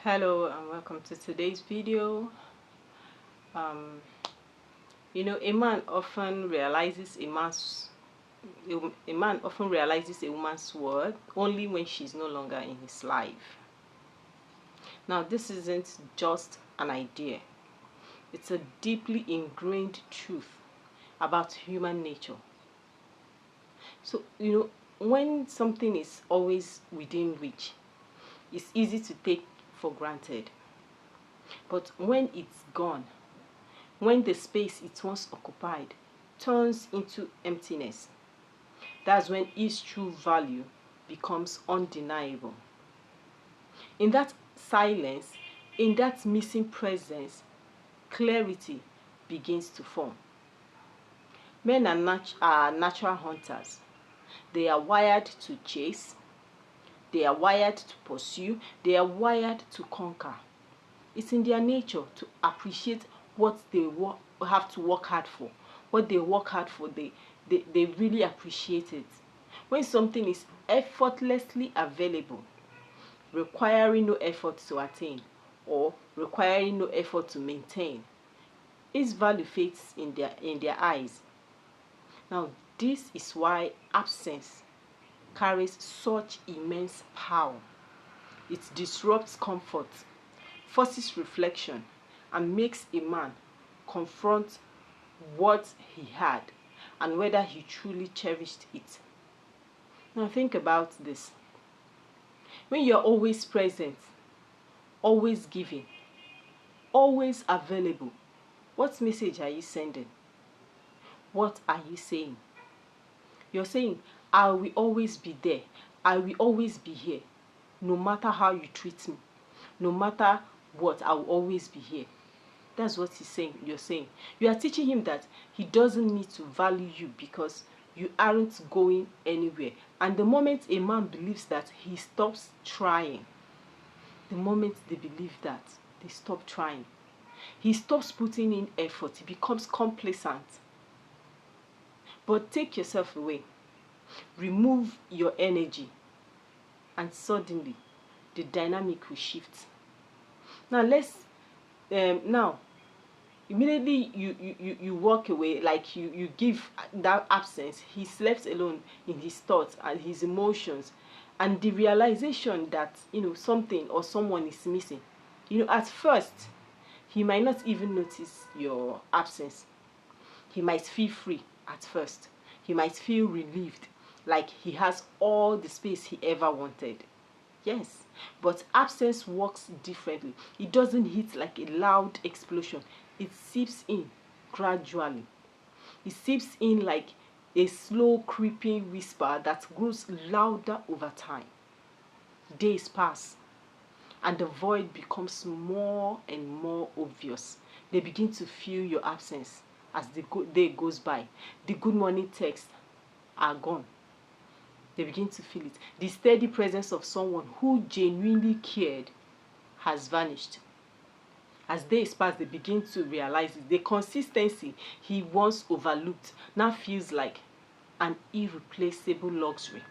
Hello and welcome to today's video. um a man often realizes a woman's worth only when she's no longer in his life. Now, this isn't just an idea, it's a deeply ingrained truth about human nature. So when something is always within reach, it's easy to take for granted. But when it's gone, when the space it once occupied turns into emptiness, that's when its true value becomes undeniable. In that silence, in that missing presence, clarity begins to form. Men are natural hunters. They are wired to chase, they are wired to pursue, they are wired to conquer. It's in their nature to appreciate what they have to work hard for. What they work hard for, they really appreciate it. When something is effortlessly available, requiring no effort to attain or requiring no effort to maintain, its value fades in their eyes. Now, this is why absence carries such immense power. It disrupts comfort, forces reflection, and makes a man confront what he had and whether he truly cherished it. Now think about this. When you're always present, always giving, always available, what message are you sending? What are you saying? You're saying, I will always be there. I will always be here. No matter how you treat me, no matter what, I will always be here. That's what he's saying. You're saying. You are teaching him that he doesn't need to value you because you aren't going anywhere. And the moment a man believes that, he stops trying. The moment they believe that, they stop trying. He stops putting in effort. He becomes complacent. But take yourself away. Remove your energy. And suddenly, the dynamic will shift. Now, immediately you walk away, like you give that absence. He's left alone in his thoughts and his emotions, and the realization that something or someone is missing. At first he might not even notice your absence. He might feel free at first. He might feel relieved, like he has all the space he ever wanted. Yes, but absence works differently. It doesn't hit like a loud explosion. It seeps in gradually. It seeps in like a slow creeping whisper that grows louder over time. Days pass and the void becomes more and more obvious. They begin to feel your absence as the day goes by. The good morning texts are gone. They begin to feel it. The steady presence of someone who genuinely cared has vanished. As days pass, they begin to realize it. The consistency he once overlooked now feels like an irreplaceable luxury.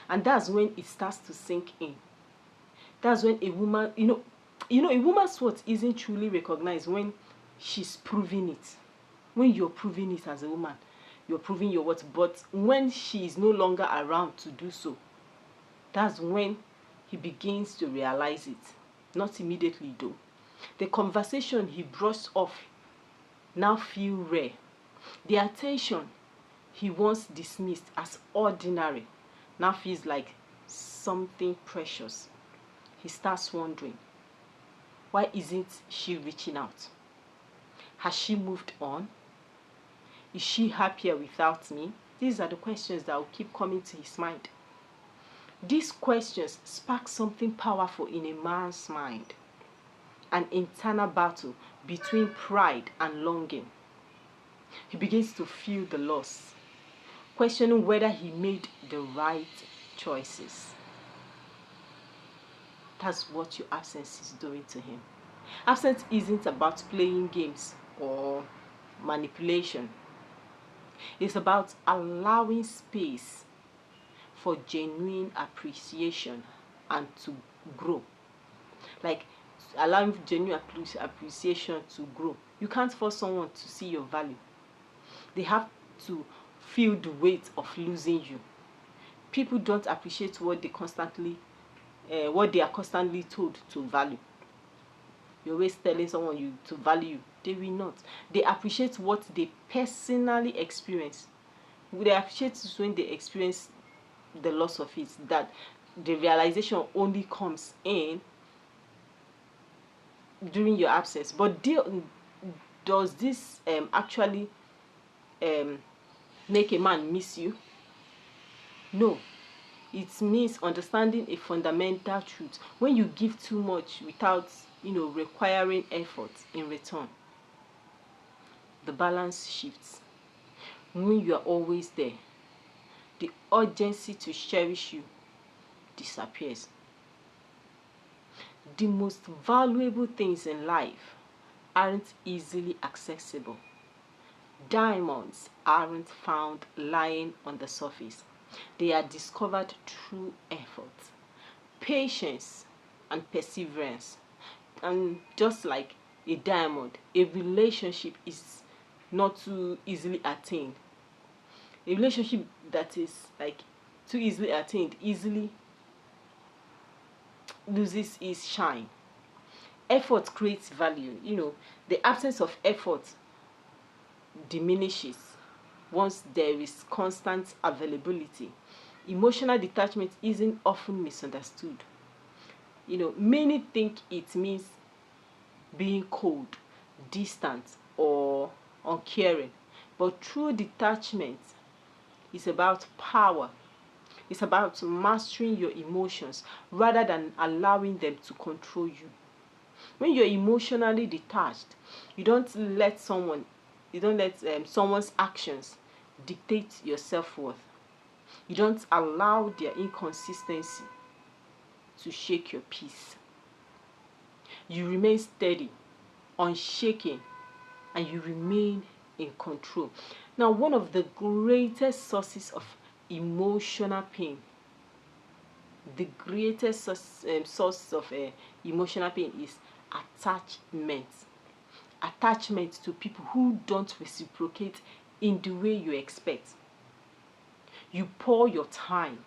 And that's when it starts to sink in. That's when a woman, a woman's worth isn't truly recognized when she's proving it. When you're proving it as a woman, you're proving your worth. But when she is no longer around to do so, that's when he begins to realize it. Not immediately though. The conversation he brushed off now feel rare. The attention he once dismissed as ordinary now feels like something precious. He starts wondering, why isn't she reaching out? Has she moved on? Is she happier without me? These are the questions that will keep coming to his mind. These questions spark something powerful in a man's mind. An internal battle between pride and longing. He begins to feel the loss, questioning whether he made the right choices. That's what your absence is doing to him. Absence isn't about playing games or manipulation. It's about allowing space for genuine appreciation and to grow. Like allowing genuine appreciation to grow. You can't force someone to see your value. They have to feel the weight of losing you. People don't appreciate what they are constantly told to value. You're always telling someone you to value. They will not. They appreciate what they personally experience. They appreciate it when they experience the loss of it, that the realization only comes in during your absence. But does this actually make a man miss you? No. It means understanding a fundamental truth. When you give too much without requiring effort in return, the balance shifts. When you are always there, the urgency to cherish you disappears. The most valuable things in life aren't easily accessible. Diamonds aren't found lying on the surface. They are discovered through effort, patience, and perseverance. And just like a diamond, a relationship is not too easily attained. A relationship that is like too easily attained easily loses its shine. Effort creates value. The absence of effort diminishes once there is constant availability. Emotional detachment isn't often misunderstood. Many think it means being cold, distant, or uncaring. But true detachment is about power. It's about mastering your emotions rather than allowing them to control you. When you're emotionally detached, you don't let someone's actions dictate your self-worth. You don't allow their inconsistency to shake your peace. You remain steady, unshaken, and you remain in control. Now, one of the greatest sources of emotional pain, the greatest source of emotional pain is attachment. Attachment to people who don't reciprocate in the way you expect. You pour your time,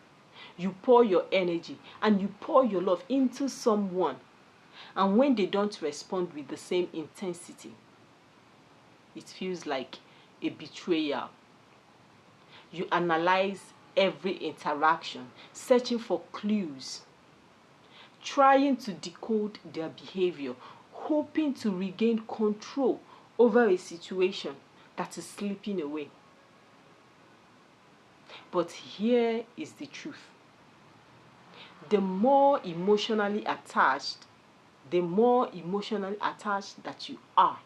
you pour your energy, and you pour your love into someone, and when they don't respond with the same intensity, it feels like a betrayal. You analyze every interaction, searching for clues, trying to decode their behavior, hoping to regain control over a situation that is slipping away. But here is the truth. The more emotionally attached that you are,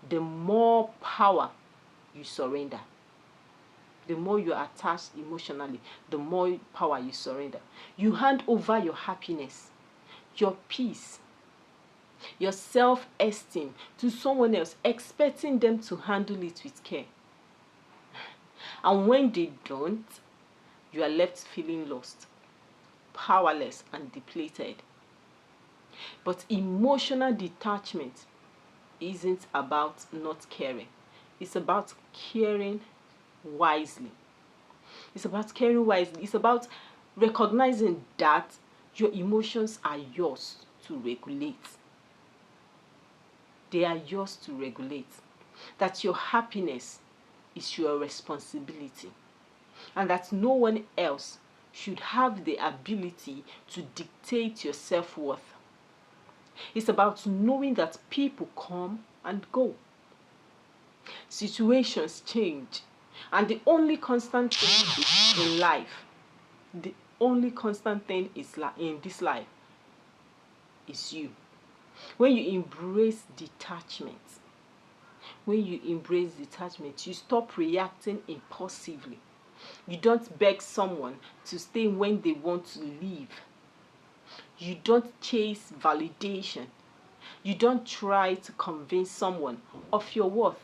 the more power you surrender. The more you are attached emotionally, the more power you surrender. You hand over your happiness, your peace, your self-esteem to someone else, expecting them to handle it with care. And when they don't, you are left feeling lost, powerless, and depleted. But emotional detachment isn't about not caring. It's about caring wisely. It's about caring wisely. It's about recognizing that your emotions are yours to regulate. They are yours to regulate. That your happiness is your responsibility. And that no one else should have the ability to dictate your self-worth. It's about knowing that people come and go. Situations change. And the only constant thing in life, in this life is you. When you embrace detachment, you stop reacting impulsively. You don't beg someone to stay when they want to leave. You don't chase validation. You don't try to convince someone of your worth.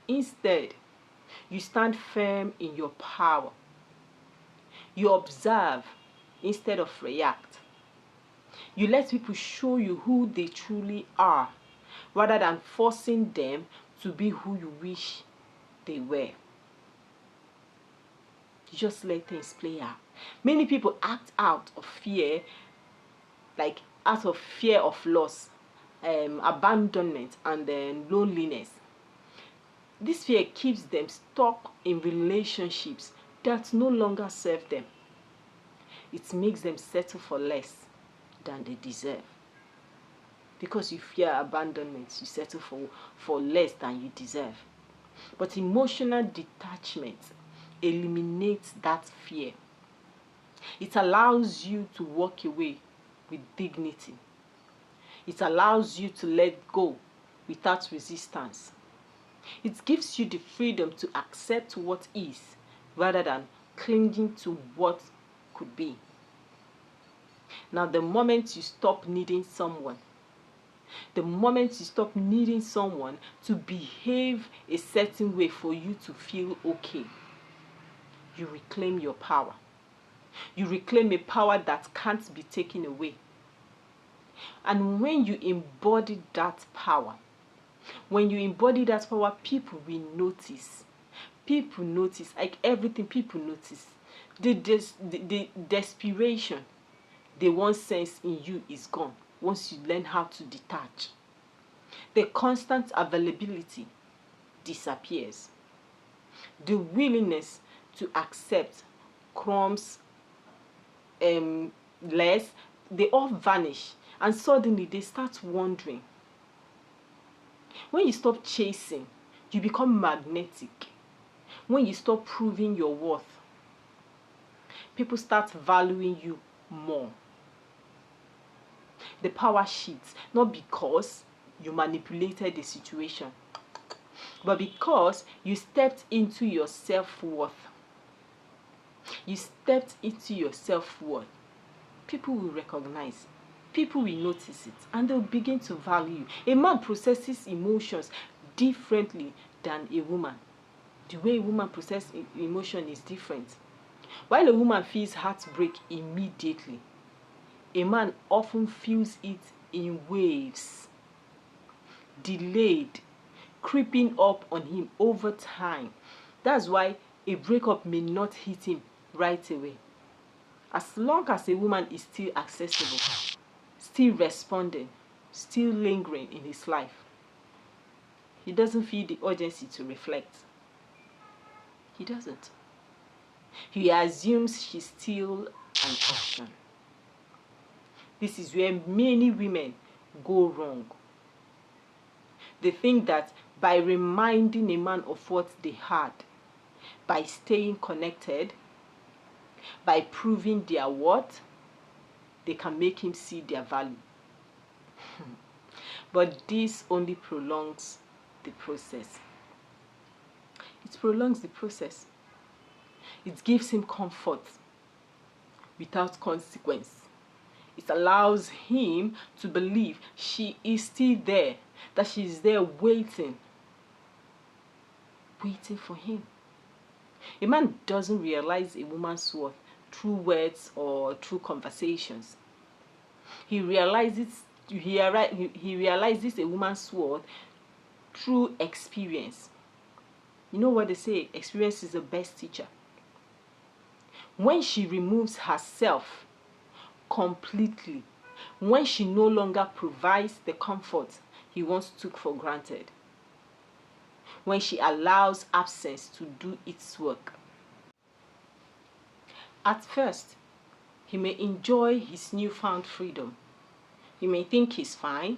Instead, you stand firm in your power. You observe instead of react. You let people show you who they truly are, rather than forcing them to be who you wish they were. You just let things play out. Many people act out of fear, like out of fear of loss, abandonment, and then loneliness. This fear keeps them stuck in relationships that no longer serve them. It makes them settle for less than they deserve. Because you fear abandonment, you settle for less than you deserve. But emotional detachment eliminates that fear. It allows you to walk away with dignity. It allows you to let go without resistance. It gives you the freedom to accept what is rather than clinging to what could be. Now, the moment you stop needing someone, the moment you stop needing someone to behave a certain way for you to feel okay, you reclaim your power. You reclaim a power that can't be taken away. And when you embody that power, people will notice. People notice, like everything, people notice. The desperation they once sense in you is gone once you learn how to detach. The constant availability disappears. The willingness to accept crumbs, less, they all vanish. And suddenly they start wondering. When you stop chasing, you become magnetic. When you stop proving your worth, people start valuing you more. The power shifts, not because you manipulated the situation, but because you stepped into your self-worth. You stepped into your self-worth. People will recognize, people will notice it, and they'll begin to value you. A man processes emotions differently than a woman. The way a woman processes emotion is different. While a woman feels heartbreak immediately, a man often feels it in waves, delayed, creeping up on him over time. That's why a breakup may not hit him right away. As long as a woman is still accessible, still responding, still lingering in his life, he doesn't feel the urgency to reflect. He doesn't. He assumes she's still an option. This is where many women go wrong. They think that by reminding a man of what they had, by staying connected, by proving their worth, they can make him see their value. But this only prolongs the process. It prolongs the process. It gives him comfort without consequence. It allows him to believe she is still there, that she is there waiting for him. A man doesn't realize a woman's worth through words or through conversations. He realizes a woman's worth through experience. You know what they say? Experience is the best teacher. When she removes herself completely, when she no longer provides the comfort he once took for granted, when she allows absence to do its work. At first, he may enjoy his newfound freedom. He may think he's fine,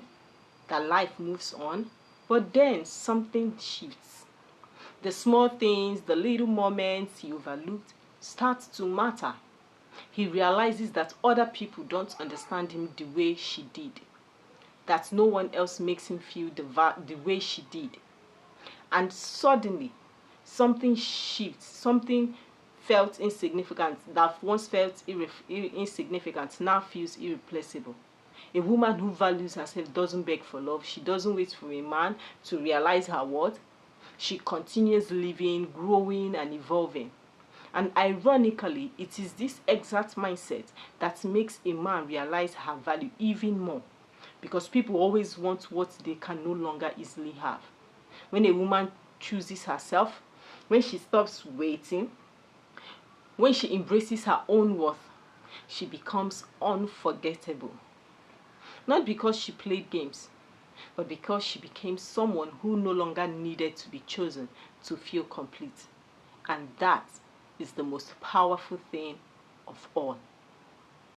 that life moves on, but then something shifts. The small things, the little moments he overlooked start to matter. He realizes that other people don't understand him the way she did, that no one else makes him feel the way she did. And suddenly, something shifts. Something felt insignificant, that once felt insignificant, now feels irreplaceable. A woman who values herself doesn't beg for love. She doesn't wait for a man to realize her worth. She continues living, growing, and evolving. And ironically, it is this exact mindset that makes a man realize her value even more. Because people always want what they can no longer easily have. When a woman chooses herself, when she stops waiting, when she embraces her own worth, she becomes unforgettable. Not because she played games, but because she became someone who no longer needed to be chosen to feel complete. And that is the most powerful thing of all.